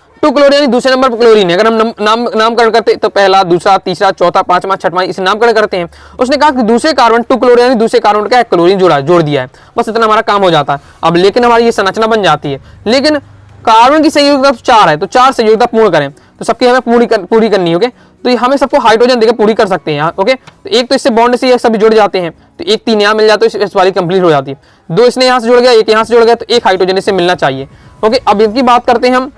यानी दूसरे नंबर पर क्लोरीन है। अगर हम नामकरण करते तो पहला, दूसरा, तीसरा, चौथा, पांचवा, छठवां इसे नामकरण करते हैं। उसने कहा कि दूसरे कार्बन 2 क्लोरो यानी दूसरे कार्बन का क्लोरीन जोड़ दिया है, बस इतना हमारा काम हो जाता है। अब लेकिन हमारी ये संरचना बन जाती है, लेकिन कार्बन की संयोजकता 4 है, तो 4 संयोजकता पूर्ण करें, तो सबकी हमें पूरी करनी है। ओके, तो हमें सबको हाइड्रोजन देकर पूरी कर सकते हैं यहाँ। ओके, तो एक तो इससे बॉन्ड से ये सभी जुड़ जाते हैं, तो एक 3 यहाँ मिल जाता है, इस वाली कंप्लीट हो जाती है। 2 इसने यहाँ से जुड़ गया, एक यहाँ से जुड़ गया, तो एक हाइड्रोजन इससे मिलना चाहिए। ओके, अब इनकी बात करते हैं हम।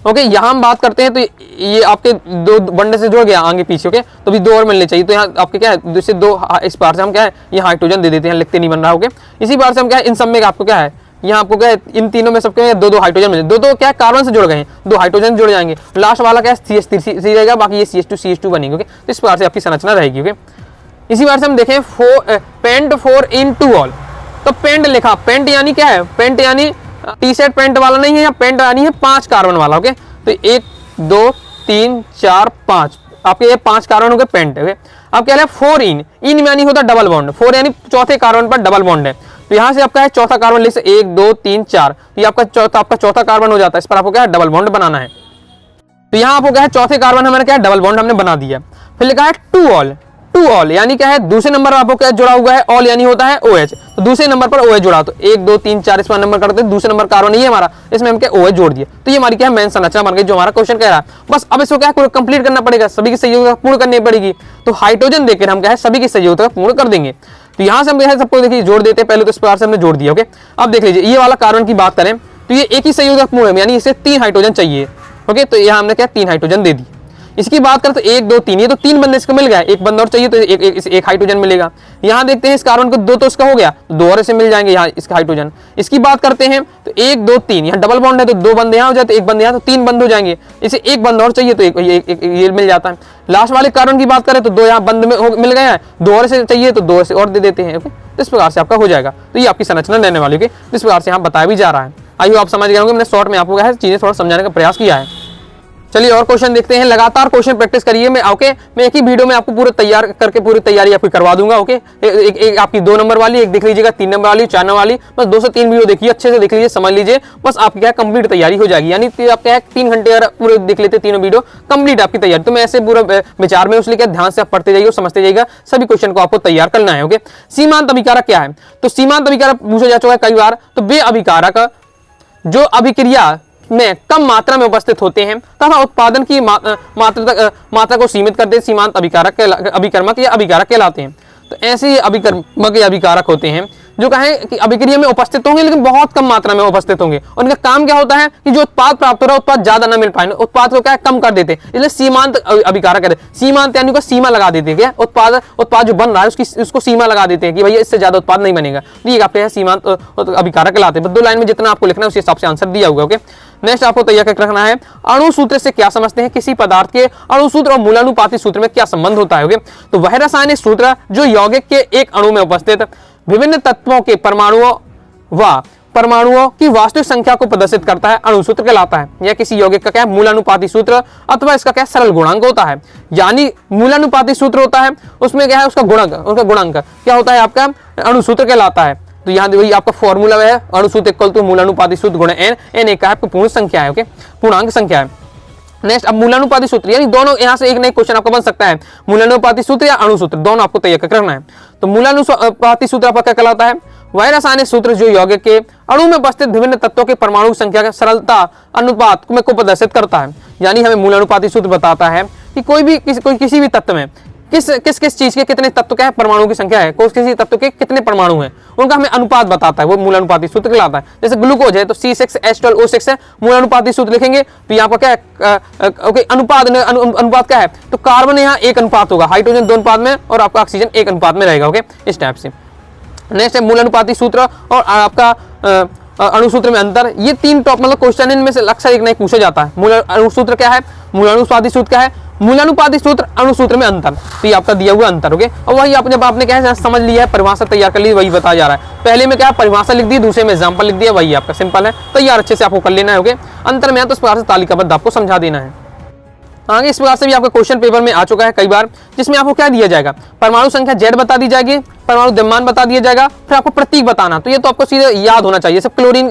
ओके, यहाँ हम बात करते हैं तो ये आपके 2 बंडे से जुड़ गया आगे पीछे। ओके, तो भी 2 और मिलने चाहिए, तो यहाँ आपके क्या है दूसरे 2 इस बार से हम क्या है ये हाइड्रोजन दे देते हैं, लिखते नहीं बन रहा। ओके, इसी बार से हम क्या है इन सब में आपको क्या है यहाँ आपको क्या है इन तीनों में सबके 2 हाइड्रोजन मिले, 2 क्या है कार्बन से जुड़ गए हैं, 2 हाइड्रोजन जुड़ जाएंगे, लास्ट वाला क्या है CH3 रहेगा, बाकी ये CH2 बनेंगे। ओके, तो इस प्रकार से आपकी संरचना रहेगी। ओके, इसी बार से हम देखें पेंट 4 इन 2 ऑल। तो पेंट लिखा, पेंट यानी क्या है, पेंट यानी टी शर्ट पेंट वाला नहीं है, या पेंट यानी है 5 कार्बन वाला। ओके, तो 1 2 3 4 5 आपके ये 5 कार्बन हो गए पेंट। ओके, अब क्या है 4 इन यानी होता है डबल बॉन्ड, 4 यानी चौथे कार्बन पर डबल बॉन्ड है, तो यहाँ से आपका है चौथा कार्बन लिख 1 2 3 4, तो ये आपका चौथा कार्बन हो जाता है, इस पर आपको क्या है डबल बॉन्ड बनाना है। तो यहाँ आपको क्या है चौथे कार्बन हमारे क्या है डबल बॉन्ड हमने बना दिया। फिर लिखा है 2 ऑल यानी क्या है दूसरे नंबर पर आपको क्या जुड़ा हुआ है, ऑल यानी होता है OH, तो दूसरे नंबर पर OH जुड़ा, तो 1 2 3 4 इस पर नंबर करते हैं, दूसरे नंबर कार्बन नहीं है हमारा, इसमें हम क्या OH जोड़ दिया, तो ये हमारी क्या है मेन संरचना बन गई जो हमारा क्वेश्चन कह रहा है। बस अब इसको क्या है कंप्लीट करना पड़ेगा, सभी की संयोजकता पूर्ण करनी पड़ेगी, तो हाइड्रोजन देकर हम क्या है सभी की संयोजकता पूर्ण कर देंगे। तो यहाँ से हम क्या है सबको देखिए जोड़ देते हैं, पहले तो इस प्रकार से हमने जोड़ दिया। ओके, अब देख लीजिए ये वाला कार्बन की बात करें तो ये एक ही संयोजकता पूर्ण है, यानी इसे 3 हाइड्रोजन चाहिए। ओके, तो यहाँ हमने क्या 3 हाइड्रोजन दे दी। इसकी बात करें तो 1 2 3, ये तो 3 बंदे इसको मिल गया, एक बंदा और चाहिए तो एक हाइड्रोजन मिलेगा। यहाँ देखते हैं इस कार्बन को 2 तो इसका हो गया, 2 और इसे मिल जाएंगे यहाँ इसका हाइड्रोजन। इसकी बात करते हैं तो 1 2 3, यहाँ डबल बॉन्ड है तो 2 बंदे यहाँ हो जाते, एक बंदे यहाँ, तो 3 बंद हो जाएंगे। इसे एक बंद और चाहिए तो ये मिल जाता है। लास्ट वाले कार्बन की बात करें तो 2 यहाँ बंद मिल गए हैं, 2 और इसे चाहिए तो 2 और दे देते हैं। ओके, इस प्रकार से आपका हो जाएगा, तो ये आपकी संरचना रहने वाली है। इस प्रकार से यहाँ बताया भी जा रहा है। आई होप आप समझ गए होंगे, मैंने शॉर्ट में आपको क्या है चीजें थोड़ा समझाने का प्रयास किया है। चलिए और क्वेश्चन देखते हैं, लगातार क्वेश्चन प्रैक्टिस करिए। मैं एक ही वीडियो में आपको पूरा तैयार करके पूरी तैयारी आपकी करवा दूंगा। ओके, एक आपकी 2 नंबर वाली, एक देख लीजिएगा 3 नंबर वाली, 4 नंबर वाली, बस 2 से 3 वीडियो देखिए, अच्छे से देख लीजिए, समझ लीजिए, बस आपकी क्या कंप्लीट तैयारी हो जाएगी। यानी आप क्या 3 घंटे अगर पूरे देख लेते तीनों वीडियो, कंप्लीट आपकी तैयारी। तो मैं ऐसे पूरा विचार में उसलिए क्या ध्यान से आप पढ़ते जाइए, समझते जाइएगा, सभी क्वेश्चन को आपको तैयार करना है। ओके, सीमांत अभिकारक क्या है, तो सीमांत अभिकारक पूछा जा चुका है कई बार, तो वे अभिकारक जो अभिक्रिया में कम मात्रा में उपस्थित होते हैं तथा उत्पादन की मात्रा को सीमित करते सीमांत अभिकर्मक या अभिकारक कहलाते हैं। तो ऐसे ही अभिकर्मक या अभिकारक होते हैं जो कहें कि अभिक्रिया में उपस्थित होंगे लेकिन बहुत कम मात्रा में उपस्थित होंगे, और इनका काम क्या होता है कि जो उत्पाद प्राप्त हो रहा है उत्पाद ज्यादा ना मिल पाए, उत्पाद को क्या है कम कर देते हैं, इसलिए सीमांत अभिकारक कहते हैं। सीमांत यानी को सीमा लगा देते हैं, क्या उत्पाद जो बन रहा है उसको सीमा लगा देते हैं कि भैया इससे ज्यादा उत्पाद नहीं बनेगा, ये आपके सीमांत अभिकारक कहलाते हैं। 2 लाइन में जितना आपको लिखना है उस हिसाब से आंसर दिया होगा। ओके, नेक्स्ट आपको तैयार करके रखना है, अणु सूत्र से क्या समझते हैं, किसी पदार्थ के अणु सूत्र और मूलानुपाती सूत्र में क्या संबंध होता है। ओके, तो वह रासायनिक सूत्र जो यौगिक के एक अणु में उपस्थित विभिन्न तत्वों के परमाणुओं की वास्तविक संख्या को प्रदर्शित करता है अणु सूत्र कहलाता है। यह किसी यौगिक का क्या है मूलानुपाती सूत्र अथवा इसका क्या सरल गुणांक होता है। यानी मूलानुपाती सूत्र होता है उसमें क्या है उसका गुणांक क्या होता है आपका अणु सूत्र कहलाता है। तो यहाँ वही आपका फॉर्मूला है अणु सूत्र इक्वल टू मूलानुपाती सूत्र गुणा n एक का आपको पूर्ण संख्या है। ओके, पूर्णांक संख्या है। नेक्स्ट अब मूलानुपाती सूत्र, यानी दोनों यहाँ से एक नई क्वेश्चन आपका बन सकता है, मूलानुपाती सूत्र या अणु सूत्र, दोनों आपको तैयार करके रखना है। तो मूलानुपाती सूत्र आपका क्या कहलाता है, वह रासायनिक सूत्र जो यौगिक के अणु में उपस्थित विभिन्न तत्वों के परमाणु संख्या का सरलता अनुपात को प्रदर्शित करता है। यानी हमें मूलानुपाती सूत्र बताता है कि कोई किसी भी तत्व में किस किस किस चीज के कितने तत्व क्या है, परमाणु की संख्या है, किसी तत्व के कितने परमाणु हैं, उनका हमें अनुपात बताता है, वो मूलानुपाती सूत्र कहलाता है। जैसे ग्लूकोज है तो C6H12O6 है, मूलानुपाती सूत्र लिखेंगे तो यहाँ पर क्या है, ओके, अनुपात क्या है, तो कार्बन यहाँ 1 अनुपात होगा, हाइड्रोजन 2 अनुपात में और आपका ऑक्सीजन 1 अनुपात में रहेगा। ओके, इस टाइप से। नेक्स्ट है मूलानुपाती सूत्र और आपका अणुसूत्र में अंतर। ये 3 टॉप मतलब क्वेश्चन इनमें से अक्सर एक नहीं पूछा जाता है। मूल अणुसूत्र क्या है, मूलानुपाती सूत्र क्या है, मूलानुपाती सूत्र, अणुसूत्र में अंतर, तो ये आपका दिया हुआ अंतर। ओके, और वही आप जब आपने क्या है समझ लिया है, परिभाषा तैयार कर ली, वही बताया जा रहा है। पहले में क्या परिभाषा लिख दी, दूसरे में एग्जाम्पल लिख दिया, वही आपका सिंपल है, तैयार अच्छे से आपको कर लेना है। ओके, अंतर में है तो इस प्रकार से तालिकाबद्ध आपको समझा देना है। आगे इस प्रकार से भी आपका क्वेश्चन पेपर में आ चुका है कई बार, जिसमें आपको क्या दिया जाएगा, परमाणु संख्या Z बता दी जाएगी, परमाणु द्रव्यमान बता दिया जाएगा, फिर आपको प्रतीक बताना। तो ये तो आपको सीधे याद होना चाहिए। सब क्लोरीन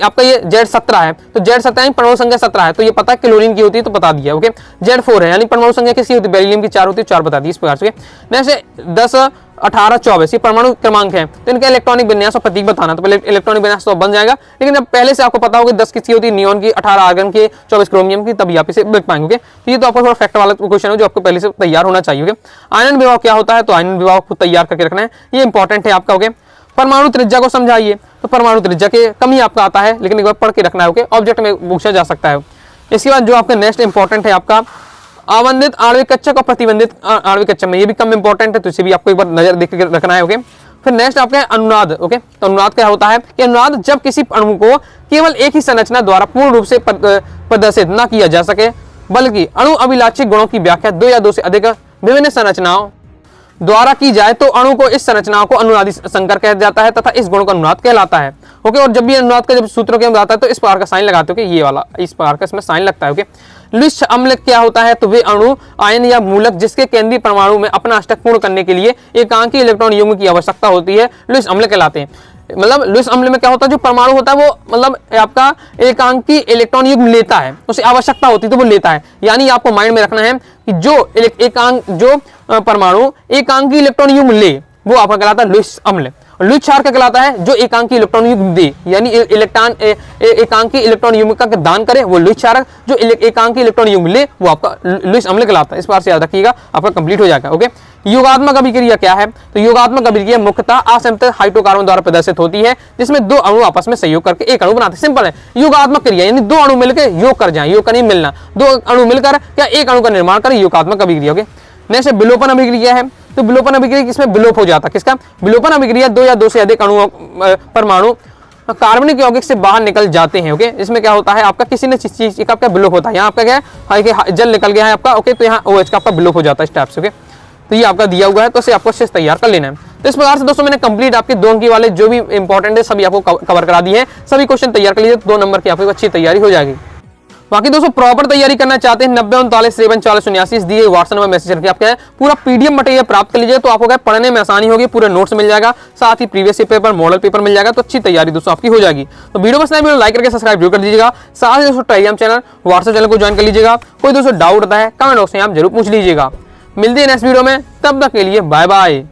आपका ये Z17 है, तो Z17 यानी परमाणु संख्या 17 है, तो ये पता है क्लोरीन की होती है, तो बता दिया। ओके, Z4 है यानी परमाणु संख्या किसकी होती है, बेरिलियम की 4 होती है, 4 बता दी इस प्रकार से। नेक्स्ट 10, 18, 24 ये परमाणु क्रमांक है, तो इनका इलेक्ट्रॉनिक विन्यास और प्रतीक बताना। तो पहले इलेक्ट्रॉनिक विन्यास तो बन जाएगा, लेकिन अब पहले से आपको पता होगा 10 किसकी होती है, नियोन की, 18 आर्गन की, 24 क्रोमियम की, तभी आप इसे लिख पाएंगे। तो ये तो आपको थोड़ा फैक्ट वाला क्वेश्चन है जो आपको पहले से तैयार होना चाहिए। आयनन विभाव क्या होता है, तो आयनन विभाव को तैयार करके रखना है, ये इंपॉर्टेंट है आपका। ओके, परमाणु त्रिज्या को समझाइए, तो परमाणु त्रिज्या के कम ही आपका आता है, लेकिन एक बार पढ़ के रखना है। ओके, ऑब्जेक्ट में पूछा जा सकता है। इसके बाद जो आपका नेक्स्ट इंपॉर्टेंट है आपका आवंधित आणविक कक्षक और प्रतिबंधित आणविक कक्षक में, ये भी कम इंपॉर्टेंट है, तो इसे भी आपको एक बार नजर देख के रखना है। ओके, फिर नेक्स्ट आपका है अनुनाद। ओके, तो अनुनाद क्या होता है कि अनुनाद जब किसी अणु को केवल एक ही संरचना द्वारा पूर्ण रूप से प्रदर्शित न किया जा सके, बल्कि अणु अभिलाक्षी गुणों की व्याख्या 2 या 2 से अधिक विभिन्न संरचनाओं द्वारा की जाए, तो अणु को इस संरचनाओं को अनुनादी संकर कहा जाता है तथा इस गुण को अनुनाद कहलाता है। ओके, और जब भी अनुनाद का जब सूत्र के आता है तो इस प्रकार का साइन लगाते हो, ये वाला इस प्रकार का इसमें साइन लगता है। ओके, लुईस अम्ल क्या होता है, तो वे अणु, आयन या मूलक जिसके केंद्रीय परमाणु में अपना अष्टक पूर्ण करने के लिए एकांकी इलेक्ट्रॉन युग्म की आवश्यकता होती है, लुईस अम्ल कहलाते हैं। मतलब लुईस अम्ल में क्या होता है, जो परमाणु होता है वो मतलब आपका एकांकी इलेक्ट्रॉन युग्म लेता है, उसे आवश्यकता होती है तो वो लेता है। यानी आपको माइंड में रखना है कि जो परमाणु एकांकी इलेक्ट्रॉन युग्म ले वो आपका कहलाता है लुईस अम्ल। लुईस क्षार का कहलाता है जो एकांकी इलेक्ट्रॉन युग्म दे, यानी एकांकी इलेक्ट्रॉन युग्म का दान करे वो लुईस क्षार, जो एकांकी इलेक्ट्रॉन युग्म ले वो आपका लुईस अम्ल कहलाता है। इस बार से याद रखिएगा, आपका कंप्लीट हो जाएगा। ओके, योगात्मक अभिक्रिया क्या है, तो योगात्मक अभिक्रिया मुख्यतः असंतत हाइड्रोकार्बन द्वारा प्रदर्शित होती है, जिसमें 2 अणु आपस में सहयोग करके एक अणु बनाते हैं। सिंपल है, योगात्मक क्रिया यानी 2 अणु मिलकर योग कर जाए, योग का नहीं मिलना, 2 अणु मिलकर क्या एक अणु का निर्माण करें, योगात्मक अभिक्रिया। ओके, नेक्स्ट विलोपन अभिक्रिया है, तो विलोपन अभिक्रिया किसमें विलोप हो जाता है, किसका विलोपन अभिक्रिया 2 या 2 से अधिक अणु परमाणु कार्बनिक यौगिक से बाहर निकल जाते हैं। ओके, इसमें क्या होता है आपका किसी न चीज का आपका विलोप होता है, यहाँ आपका क्या है जल निकल गया है आपका। ओके, तो यहाँ OH का आपका विलोप हो जाता है इस टाइप से। ओके, तो ये आपका दिया हुआ है, तो इसे आपको अच्छे से तैयार कर लेना है। तो इस प्रकार से दोस्तों मैंने कंप्लीट आपके 2 अंक वाले जो भी इंपॉर्टेंट है सभी आपको कवर करा दिए हैं। सभी क्वेश्चन तैयार कर लीजिए, 2 नंबर की आपको अच्छी तैयारी हो जाएगी। बाकी दोस्तों प्रॉपर तैयारी करना चाहते हैं 90 39 53 40 79 दिए व्हाट्सएप में मैसेज करके आप क्या है पूरा PDF मटेरियल प्राप्त कर लीजिए, तो आपको क्या पढ़ने में आसानी होगी, पूरे नोट्स मिल जाएगा, साथ ही प्रीवियस पेपर मॉडल पेपर मिल जाएगा, तो अच्छी तैयारी दोस्तों आपकी हो जाएगी। तो वीडियो पसंद आए वीडियो लाइक करके सब्सक्राइब जरूर कर दीजिएगा, साथ ही दोस्तों टेलीग्राम चैनल व्हाट्सएप चैनल को ज्वाइन कर लीजिएगा। कोई दोस्तों डाउट होता है कमेंट बॉक्स में आप जरूर पूछ लीजिएगा। मिलते हैं नेक्स्ट वीडियो में, तब तक के लिए बाय बाय।